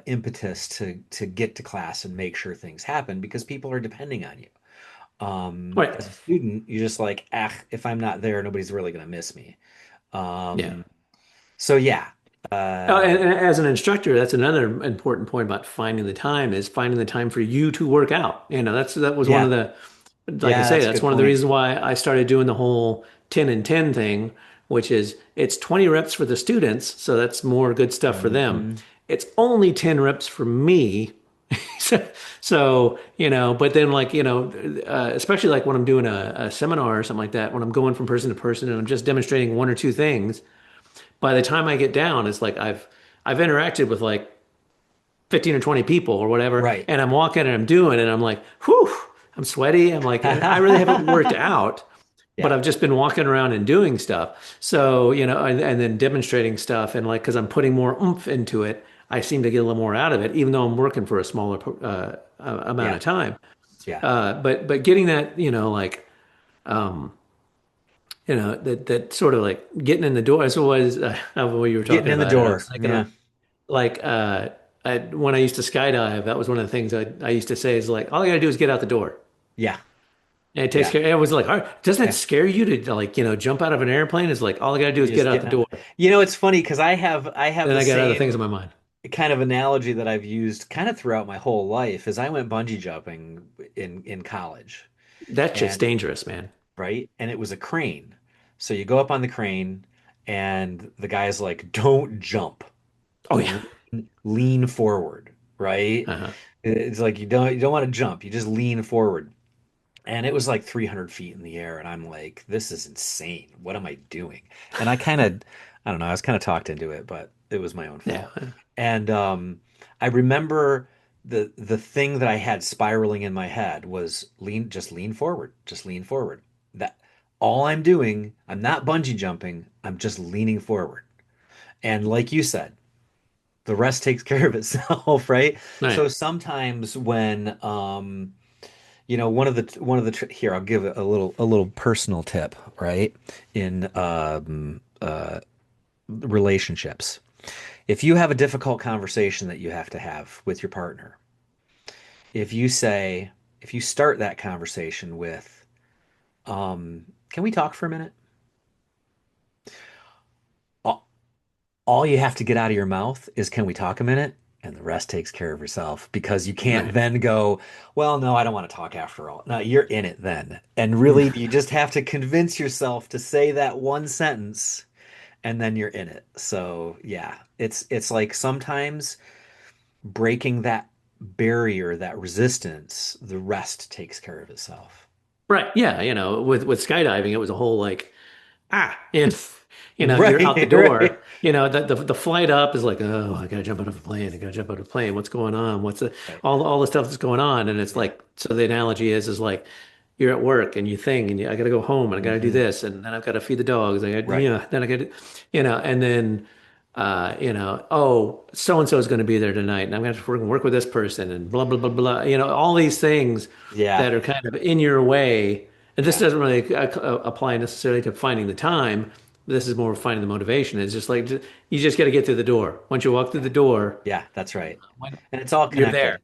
impetus to get to class and make sure things happen because people are depending on you. Right. As a student, you're just like, ah, if I'm not there, nobody's really gonna miss me. Yeah. Um, so yeah, Oh, uh, and as an instructor, that's another important point about finding the time is finding the time for you to work out. That was one of yeah, the, like I yeah, say, that's a that's good one of the point. reasons why I started doing the whole 10 and 10 thing, which is it's 20 reps for the students, so that's more good stuff for them. hmm It's only 10 reps for me. So, but then like, especially like when I'm doing a seminar or something like that, when I'm going from person to person and I'm just demonstrating one or two things, by the time I get down, it's like I've interacted with like 15 or 20 people or whatever, Right. and I'm walking and I'm doing, and I'm like, whew, I'm sweaty. I'm like, I really haven't worked out, but Yeah. I've just been walking around and doing stuff. So, and then demonstrating stuff, and like, because I'm putting more oomph into it, I seem to get a little more out of it, even though I'm working for a smaller amount Yeah. of time. Yeah. But getting that, like, that sort of like getting in the door. As was what you were Getting talking in the about, and I door. was thinking Yeah. of like when I used to skydive, that was one of the things I used to say is like, all I gotta do is get out the door. Yeah. And it takes Yeah. care. It was like, all right, doesn't that Yeah. scare you to like, jump out of an airplane? It's like all I gotta do is You're get just out the getting out. door. It's funny because I have Then the I got other things in same my mind. kind of analogy that I've used kind of throughout my whole life is I went bungee jumping in college. That shit's And dangerous, man. right, and it was a crane. So you go up on the crane, and the guy's like, "Don't jump, Oh yeah. lean forward." Right? Uh-huh. It's like you don't want to jump. You just lean forward. And it was like 300 feet in the air, and I'm like, "This is insane. What am I doing?" And I don't know. I was kind of talked into it, but it was my own Yeah. fault. And I remember the thing that I had spiraling in my head was lean forward, just lean forward. That all I'm doing, I'm not bungee jumping, I'm just leaning forward. And like you said, the rest takes care of itself, right? So Right. sometimes when here I'll give a little personal tip, right? In relationships. If you have a difficult conversation that you have to have with your partner, if you say, if you start that conversation with, can we talk for a minute? All, all you have to get out of your mouth is, can we talk a minute? And the rest takes care of yourself because you can't Right. then go, well, no, I don't want to talk after all. No, you're in it then. And really, you just have to convince yourself to say that one sentence and then you're in it. So, yeah, it's like sometimes breaking that barrier, that resistance, the rest takes care of itself. Right. Yeah. With skydiving, it was a whole like, and you're out the Right, right, door. The flight up is like, oh, I gotta jump out of a plane. I gotta jump out of a plane. What's going on? What's the right. all the stuff that's going on? And it's Yeah. like, so the analogy is like you're at work and you think, and I gotta go home and I gotta do Hmm. this, and then I've got to feed the dogs. Right. Then I got to, and then, oh, so and so is going to be there tonight, and I'm going to have to work with this person, and blah blah blah blah. All these things Yeah. that are kind of in your way. And this Yeah. doesn't really apply necessarily to finding the time. This is more finding the motivation. It's just like you just got to get through the door. Once you walk through Yeah. the door, Yeah, that's right. And it's all you're there, connected.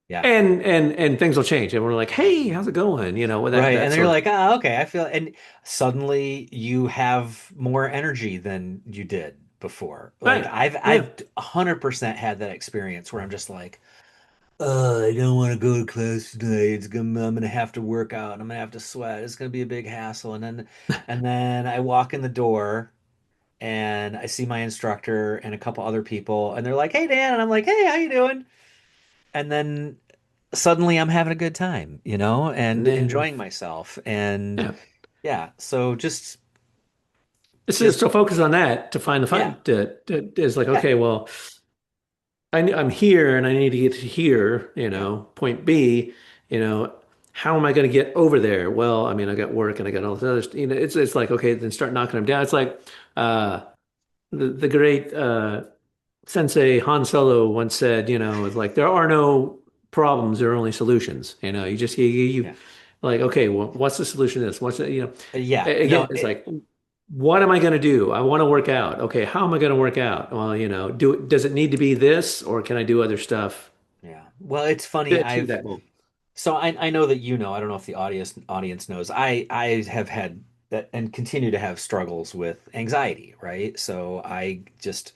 Yeah. and things will change. And we're like, hey, how's it going? With that Right. that And then you're sort of like, okay, I feel, and suddenly you have more energy than you did before. Like right. I've Yeah. 100% had that experience where I'm just like, I don't want to go to class today. I'm gonna have to work out and I'm gonna have to sweat. It's gonna be a big hassle. And then I walk in the door and I see my instructor and a couple other people and they're like, "Hey Dan." And I'm like, "Hey, how you doing?" And then suddenly I'm having a good time, And and then enjoying myself. And yeah. yeah, so just So focus on that to find the yeah, fun. Is like, yeah, okay, well, I'm here and I need to get to here, yeah, point B, you know, how am I going to get over there? Well, I mean, I got work and I got all this other, it's like, okay, then start knocking them down. It's like, uh, the great, Sensei Han Solo once said, it's like, there are no problems, there are only solutions. You yeah. like, okay, well, what's the solution to this? Yeah, Again, no, it's like, what am I going to do? I want to work out. Okay, how am I going to work out? Well, does it need to be this or can I do other stuff yeah. Well, it's funny. to that goal? So I know that I don't know if the audience knows. I have had that and continue to have struggles with anxiety, right? So I just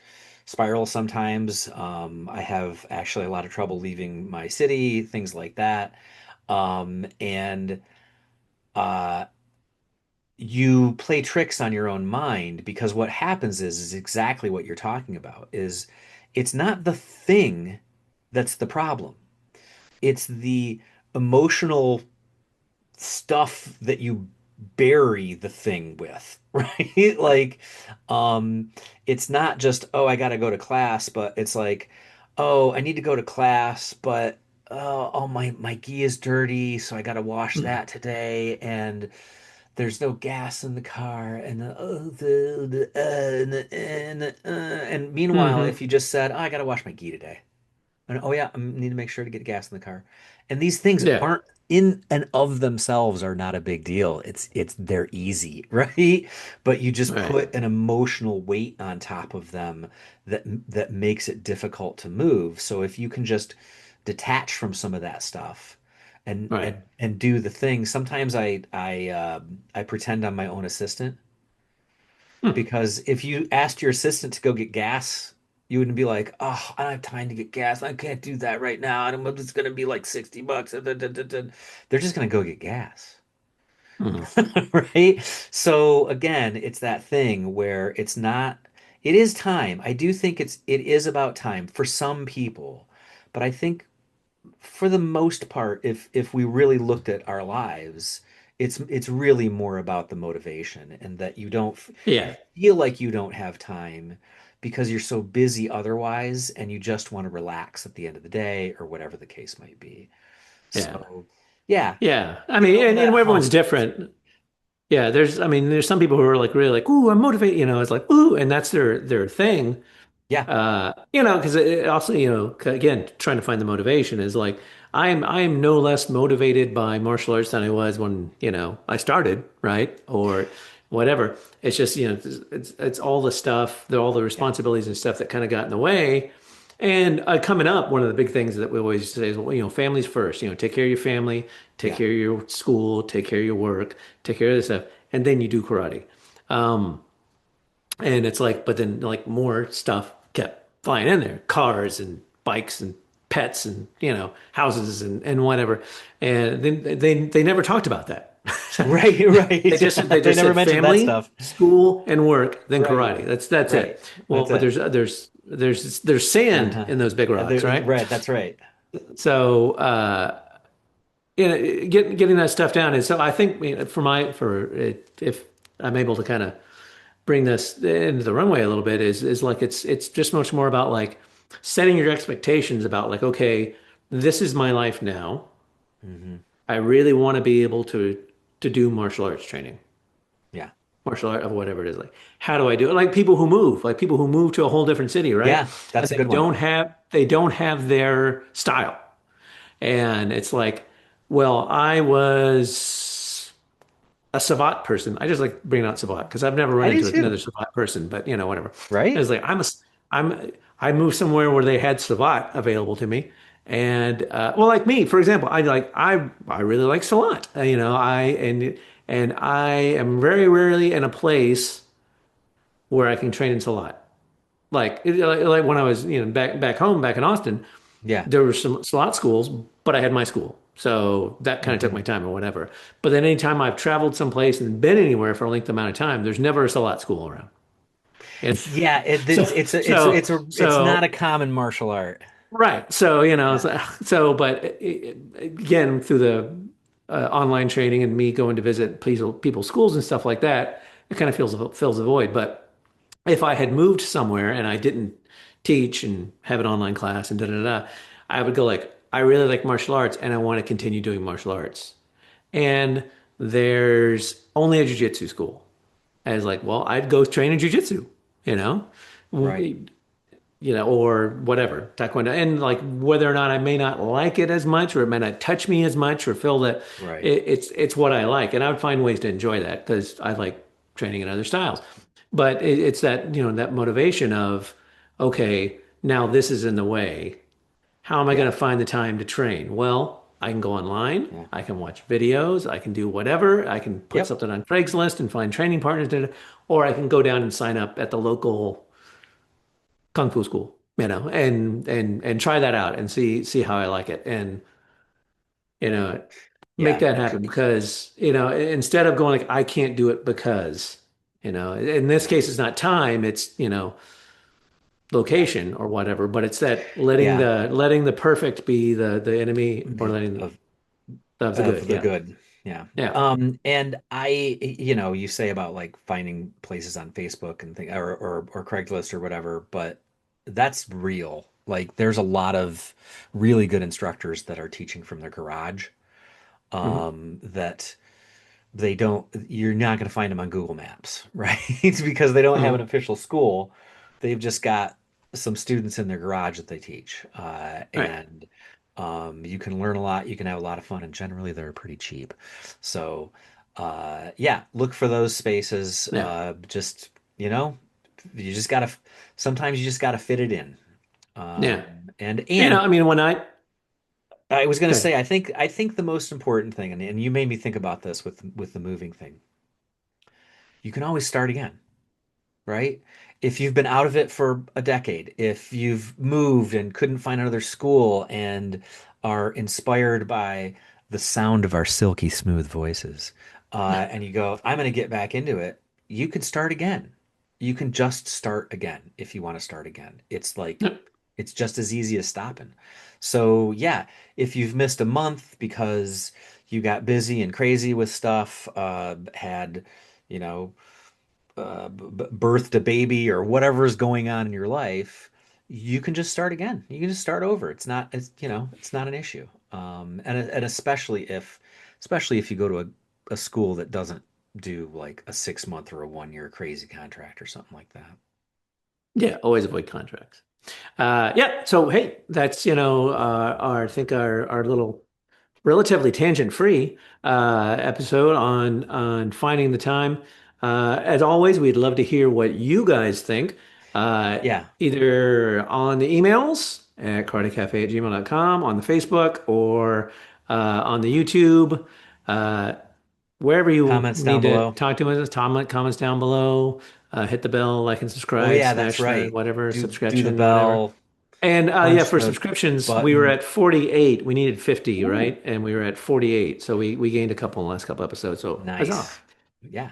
spiral sometimes. I have actually a lot of trouble leaving my city, things like that. And uh you play tricks on your own mind because what happens is exactly what you're talking about is it's not the thing that's the problem. It's the emotional stuff that you bury the thing with, right? Like, um, it's not just, oh, I gotta go to class, but it's like, oh, I need to go to class, but oh, my gi is dirty, so I gotta wash that today, and there's no gas in the car, and and meanwhile, Mm-hmm. if you just said, oh, I gotta wash my gi today. And oh yeah, I need to make sure to get gas in the car. And these things Yeah, aren't in and of themselves are not a big deal. It's they're easy, right? But you just right, put an emotional weight on top of them that makes it difficult to move. So if you can just detach from some of that stuff and right. and do the thing, sometimes I pretend I'm my own assistant Hmm. because if you asked your assistant to go get gas, you wouldn't be like, oh, I don't have time to get gas. I can't do that right now. And it's going to be like 60 bucks. They're just going to go get gas. Mhm. Right? So again, it's that thing where it's not, it is time. I do think it is about time for some people. But I think for the most part, if we really looked at our lives, it's really more about the motivation and that you Yeah, feel like you don't have time because you're so busy otherwise and you just want to relax at the end of the day or whatever the case might be. yeah, So, yeah, yeah. I get mean, over and that everyone's hump. different. Yeah, I mean, there's some people who are like really like, ooh, I'm motivated. It's like, ooh, and that's their thing. Yeah, Because it also, again, trying to find the motivation is like I am no less motivated by martial arts than I was when, I started, right? Or whatever. It's just, it's all the stuff, all the yeah, responsibilities and stuff that kind of got in the way. And coming up, one of the big things that we always say is, well, families first. Take care of your family, take yeah, care of your school, take care of your work, take care of this stuff, and then you do karate. And it's like, but then like more stuff kept flying in there, cars and bikes and pets and houses and whatever. And then they never talked about that. right, right. They just they They just never said mentioned that family, stuff. school, and work, then Right, karate. That's right. it. Well, That's but it. there's sand Uh-huh. in those big rocks, right? Right, that's right. So getting that stuff down. And so I think for it, if I'm able to kind of bring this into the runway a little bit is like it's just much more about like setting your expectations about like, okay, this is my life now. Hmm. I really want to be able to do martial arts training, Yeah. martial art of whatever it is. Like, how do I do it? Like people who move to a whole different city, right? Yeah, And that's a good one. they don't have their style. And it's like, well, I was a Savat person. I just like bringing out Savat because I've never run I do into another too. Savat person, but whatever. Right? It's like I moved somewhere where they had Savat available to me. And well, like me, for example, I really like Salat. And I am very rarely in a place where I can train in Salat. Like when I was back home back in Austin, Yeah. there were some slot schools, but I had my school. So that kind of took Hmm. my time or whatever. But then anytime I've traveled someplace and been anywhere for a length amount of time, there's never a slot school around. And Yeah, so, so, it's not a so, common martial art. right. So, Yeah. but again, through the online training and me going to visit people's schools and stuff like that, it kind of fills a void. But if I had moved somewhere and I didn't teach and have an online class and da da da, I would go like, I really like martial arts and I want to continue doing martial arts. And there's only a jujitsu school. I was like, well, I'd go train in jujitsu, you know, Right. W- or whatever, taekwondo. And like whether or not I may not like it as much or it may not touch me as much or feel that Right. it's what I like. And I would find ways to enjoy that because I like training in other styles. But it's that, that motivation of, okay, now this is in the way. How am I Yeah. going to find the time to train? Well, I can go online, Yeah. I can watch videos, I can do whatever, I can put Yep. something on Craigslist and find training partners, or I can go down and sign up at the local kung fu school, and try that out and see how I like it, and you know, make Yeah. that happen because instead of going like I can't do it because in this Yeah. case it's not time, it's Yeah. location or whatever, but it's that letting Yeah. the perfect be the enemy or letting Of of the good. of the Yeah. good. Yeah. Yeah. And you say about like finding places on Facebook and thing or Craigslist or whatever, but that's real. Like there's a lot of really good instructors that are teaching from their garage. Mhm. That you're not going to find them on Google Maps, right? It's because they don't have an Mhm. official school. They've just got some students in their garage that they teach. Right. And you can learn a lot, you can have a lot of fun, and generally they're pretty cheap. So, yeah, look for those spaces. Yeah. Just, you know, you just gotta, sometimes you just gotta fit it in. Yeah. And I mean, when I was gonna good. say, I think the most important thing, and you made me think about this with the moving thing. You can always start again. right? If you've been out of it for a decade, if you've moved and couldn't find another school and are inspired by the sound of our silky smooth voices, and you go, I'm going to get back into it, you can start again. You can just start again if you want to start again. It's like, Yep. it's just as easy as stopping. So, yeah, if you've missed a month because you got busy and crazy with stuff, had, you know, birthed a baby or whatever's going on in your life, you can just start again. You can just start over. It's not an issue. And especially if you go to a school that doesn't do like a 6 month or a 1 year crazy contract or something like that. Yeah, always avoid contracts. Yeah. So hey, that's our I think our little relatively tangent-free episode on finding the time. As always, we'd love to hear what you guys think, Yeah, either on the emails at cardicafe@gmail.com, on the Facebook, or on the YouTube. Uh, Wherever you comments down need to below. talk to us, comments down below. Hit the bell, like and Oh subscribe, yeah, that's smash the right. whatever Do the subscription, whatever. bell, And yeah, punch for the subscriptions, we were button. at 48. We needed 50, Ooh, right? And we were at 48. So we gained a couple in the last couple episodes. So huzzah. nice. Yeah.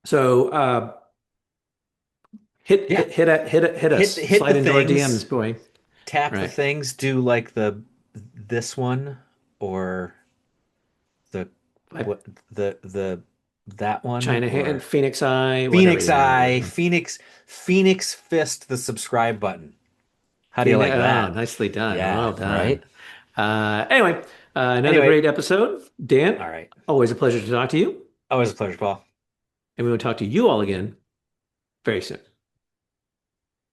So Yeah. hit us. Hit the Slide into our DMs, things, boy. tap the Right. things, do like the this one or the Like what the that one China hand, or Phoenix Eye, whatever Phoenix you want to Eye, do. Phoenix Fist the subscribe button. How do you Phoenix, like oh, that? nicely done. Yeah, Well done. right? Anyway, another Anyway, great episode. Dan, all right. always a pleasure to talk to you. Always a pleasure, Paul. And we will talk to you all again very soon.